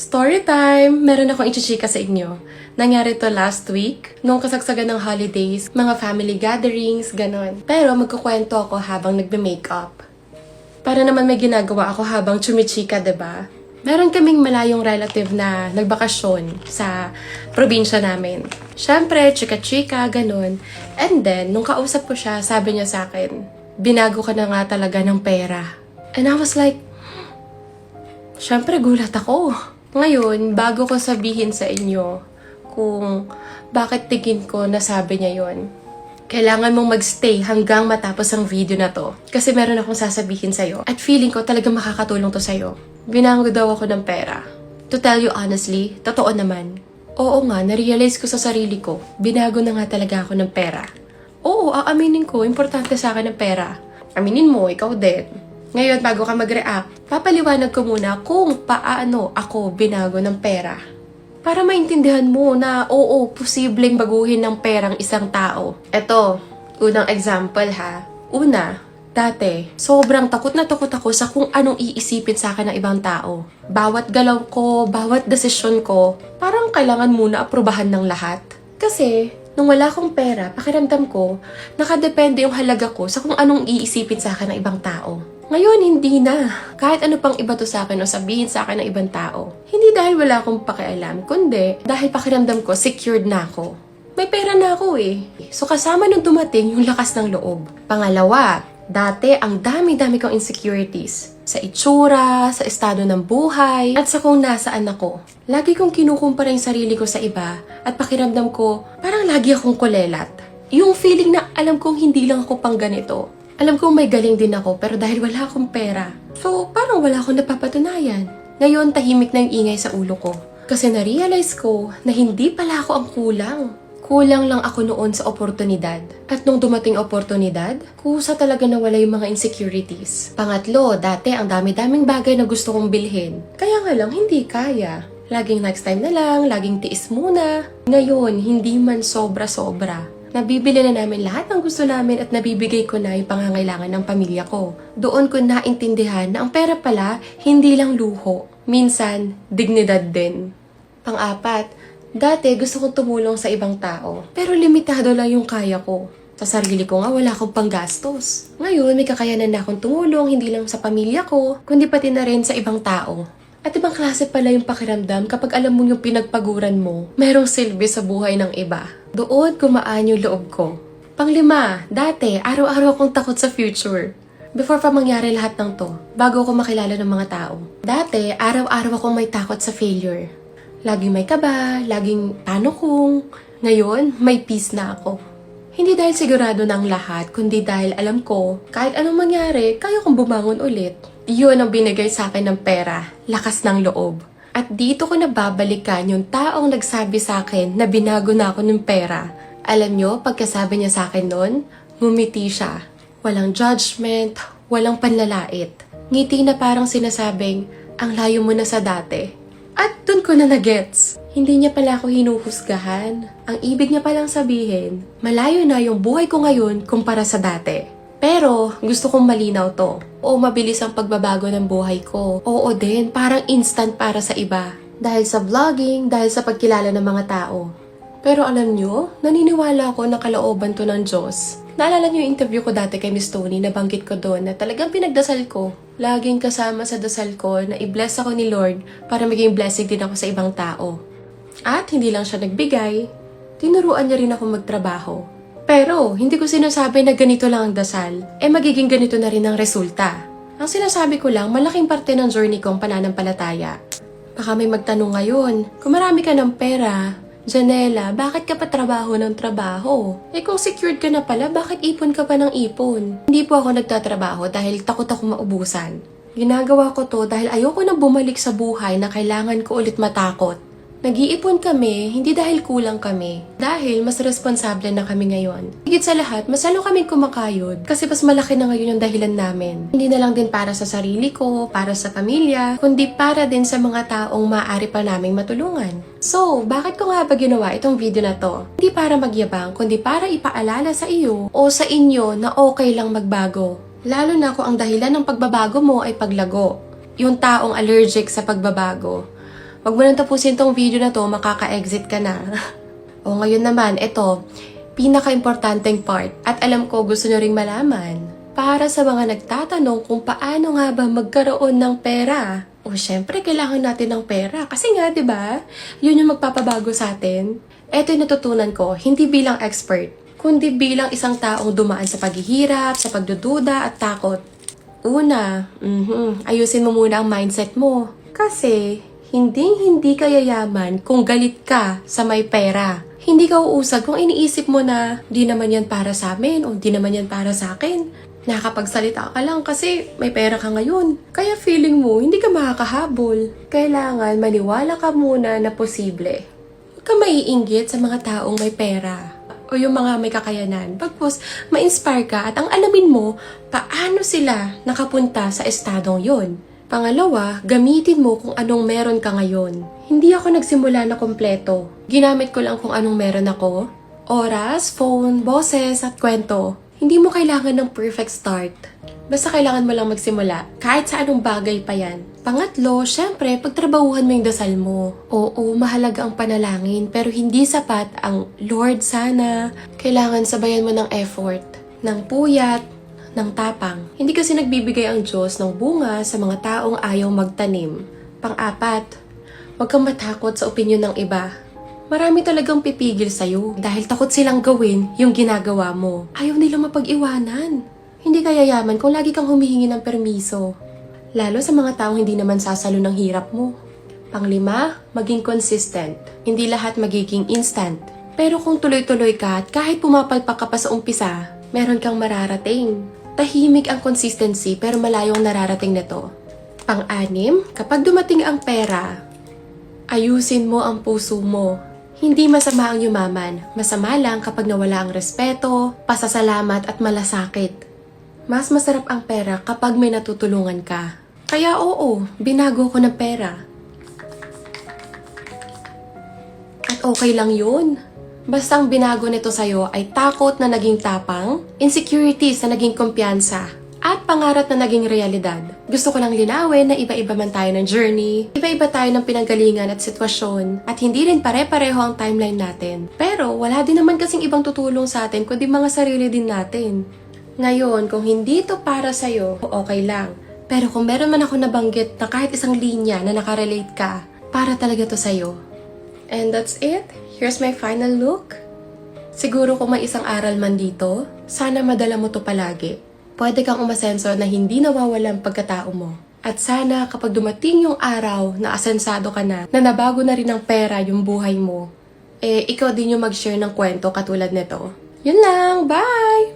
Story time! Meron akong ichichika sa inyo. Nangyari to last week, nung kasagsagan ng holidays, mga family gatherings, ganon. Pero magkukwento ako habang nagbe-makeup. Para naman may ginagawa ako habang chumichika, diba? Meron kaming malayong relative na nagbakasyon sa probinsya namin. Siyempre, chika-chika, ganon. And then, nung kausap ko siya, sabi niya sa akin, binago ka na nga talaga ng pera. And I was like, siyempre gulat ako. Ngayon, bago ko sabihin sa inyo kung bakit tingin ko nasabi niya yon, kailangan mong magstay hanggang matapos ang video na to. Kasi meron akong sasabihin sa'yo. At feeling ko talagang makakatulong to sa'yo. Binago daw ako ng pera. To tell you honestly, totoo naman. Oo nga, narealize ko sa sarili ko. Binago na nga talaga ako ng pera. Oo, aaminin ko, importante sa akin ang pera. Aminin mo, ikaw din. Ngayon, bago ka mag-react, papaliwanag ko muna kung paano ako binago ng pera. Para maintindihan mo na oo, posibleng baguhin ng perang isang tao. Eto, unang example ha. Una, dati, sobrang takot na takot ako sa kung anong iisipin sa akin ng ibang tao. Bawat galaw ko, bawat desisyon ko, parang kailangan muna aprubahan ng lahat. Kasi, nung wala akong pera, pakiramdam ko, nakadepende yung halaga ko sa kung anong iisipin sa akin ng ibang tao. Ngayon, hindi na. Kahit ano pang iba to sa akin o sabihin sa akin ng ibang tao. Hindi dahil wala akong pakialam, kundi dahil pakiramdam ko, secured na ako. May pera na ako eh. So kasama nung dumating yung lakas ng loob. Pangalawa, dati ang dami-dami kong insecurities. Sa itsura, sa estado ng buhay, at sa kung nasaan ako. Lagi kong kinukumpara yung sarili ko sa iba at pakiramdam ko, parang lagi akong kulelat. Yung feeling na alam kong hindi lang ako pang ganito. Alam kong may galing din ako pero dahil wala akong pera. So, parang wala akong napapatunayan. Ngayon, tahimik na yung ingay sa ulo ko. Kasi na-realize ko na hindi pala ako ang kulang. Kulang lang ako noon sa oportunidad. At nung dumating oportunidad, kusa talaga nawala yung mga insecurities. Pangatlo, dati ang dami-daming bagay na gusto kong bilhin. Kaya nga lang, hindi kaya. Laging next time na lang, laging tiis muna. Ngayon, hindi man sobra-sobra. Nabibili na namin lahat ng gusto namin at nabibigay ko na yung pangangailangan ng pamilya ko. Doon ko naintindihan na ang pera pala, hindi lang luho. Minsan, dignidad din. Pang-apat, dati gusto kong tumulong sa ibang tao. Pero limitado lang yung kaya ko. Sa sarili ko nga, wala akong panggastos. Ngayon, may kakayanan na akong tumulong hindi lang sa pamilya ko, kundi pati na rin sa ibang tao. At ibang klase pala yung pakiramdam kapag alam mo yung pinagpaguran mo, merong silbi sa buhay ng iba. Doon gumaan yung loob ko. Panglima, dati, araw-araw akong takot sa future. Before pa mangyari lahat ng to, bago ako makilala ng mga tao. Dati, araw-araw akong may takot sa failure. Laging may kaba, laging paano kung. Ngayon, may peace na ako. Hindi dahil sigurado ng lahat, kundi dahil alam ko, kahit anong mangyari, kaya kong bumangon ulit. Yun ang binigay sa akin ng pera, lakas ng loob. At dito ko nababalikan yung taong nagsabi sa akin na binago na ako ng pera. Alam nyo, pagkasabi niya sa akin noon, ngumiti siya. Walang judgment, walang panlalait. Ngiti na parang sinasabing, ang layo mo na sa dati. At dun ko na nagets. Hindi niya pala ako hinuhusgahan. Ang ibig niya palang sabihin, malayo na yung buhay ko ngayon kumpara sa dati. Pero gusto kong malinaw to. Oo, mabilis ang pagbabago ng buhay ko. Oo din, parang instant para sa iba. Dahil sa vlogging, dahil sa pagkilala ng mga tao. Pero alam nyo, naniniwala ako na kalooban to ng Diyos. Naalala nyo yung interview ko dati kay Miss Tony, nabanggit ko doon na talagang pinagdasal ko. Laging kasama sa dasal ko na i-bless ako ni Lord para maging blessing din ako sa ibang tao. At hindi lang siya nagbigay, tinuruan niya rin ako magtrabaho. Pero, hindi ko sinasabi na ganito lang ang dasal, magiging ganito na rin ang resulta. Ang sinasabi ko lang, malaking parte ng journey kong pananampalataya. Baka may magtanong ngayon, kung marami ka ng pera, Janela, bakit ka pa trabaho ng trabaho? Kung secured ka na pala, bakit ipon ka pa ng ipon? Hindi po ako nagtatrabaho dahil takot ako maubusan. Ginagawa ko to dahil ayoko na bumalik sa buhay na kailangan ko ulit matakot. Nag-iipon kami, hindi dahil kulang kami. Dahil mas responsable na kami ngayon. Higit sa lahat, mas lalo kaming kumakayod kasi mas malaki na ngayon yung dahilan namin. Hindi na lang din para sa sarili ko, para sa pamilya, kundi para din sa mga taong maaari pa naming matulungan. So, bakit ko nga ba ginawa itong video na to? Hindi para magyabang, kundi para ipaalala sa iyo o sa inyo na okay lang magbago. Lalo na kung ang dahilan ng pagbabago mo ay paglago. Yung taong allergic sa pagbabago. Wag mo nang tapusin tong video na to, makaka-exit ka na. O ngayon naman, ito, pinaka-importanting part at alam ko gusto nyo ring malaman. Para sa mga nagtatanong kung paano nga ba magkaroon ng pera. O syempre, kailangan natin ng pera. Kasi nga, di ba? Yun yung magpapabago sa atin. Ito yung natutunan ko, hindi bilang expert, kundi bilang isang taong dumaan sa paghihirap, sa pagdududa at takot. Una, ayusin mo muna ang mindset mo. Kasi, hindi ka yayaman kung galit ka sa may pera. Hindi ka uusad kung iniisip mo na di naman yan para sa amin o di naman yan para sa akin. Nakakapagsalita ka lang kasi may pera ka ngayon. Kaya feeling mo, hindi ka makakahabol. Kailangan maniwala ka muna na posible. Huwag ka maiinggit sa mga taong may pera o yung mga may kakayanan. Pagpos, ma-inspire ka at ang alamin mo, paano sila nakapunta sa estadong yon. Pangalawa, gamitin mo kung anong meron ka ngayon. Hindi ako nagsimula na kompleto. Ginamit ko lang kung anong meron ako. Oras, phone, boses, at kwento. Hindi mo kailangan ng perfect start. Basta kailangan mo lang magsimula, kahit sa anong bagay pa yan. Pangatlo, syempre, pagtrabahuhan mo yung dasal mo. Oo, mahalaga ang panalangin, pero hindi sapat ang Lord sana. Kailangan sabayan mo ng effort, ng puyat, ng tapang. Hindi kasi nagbibigay ang Diyos ng bunga sa mga taong ayaw magtanim. Pang-apat, huwag kang matakot sa opinyon ng iba. Marami talagang pipigil sa'yo dahil takot silang gawin yung ginagawa mo. Ayaw nila mapag-iwanan. Hindi ka yayaman kung lagi kang humihingi ng permiso. Lalo sa mga taong hindi naman sasalo ng hirap mo. Panglima, maging consistent. Hindi lahat magiging instant. Pero kung tuloy-tuloy ka at kahit pumapalpak ka pa sa umpisa, meron kang mararating. Tahimik ang consistency pero malayong nararating nito. Pang-anim, kapag dumating ang pera, ayusin mo ang puso mo. Hindi masama ang yumaman. Masama lang kapag nawala ang respeto, pasasalamat at malasakit. Mas masarap ang pera kapag may natutulungan ka. Kaya oo, binago ko ng pera. At okay lang yun. Basta ang binago nito sa'yo ay takot na naging tapang, insecurities na naging kumpiyansa, at pangarap na naging realidad. Gusto ko lang linawin na iba-iba man tayo ng journey, iba-iba tayo ng pinanggalingan at sitwasyon, at hindi rin pare-pareho ang timeline natin. Pero wala din naman kasing ibang tutulong sa atin kundi mga sarili din natin. Ngayon, kung hindi ito para sa'yo, okay lang. Pero kung meron man ako nabanggit na kahit isang linya na nakarelate ka, para talaga to sa'yo. And that's it. Here's my final look. Siguro kung may isang aral man dito, sana madala mo to palagi. Pwede kang umasenso na hindi nawawalan pagkatao mo. At sana kapag dumating yung araw na asensado ka na nabago na rin ng pera yung buhay mo, ikaw din yung mag-share ng kwento katulad nito. Yun lang, bye!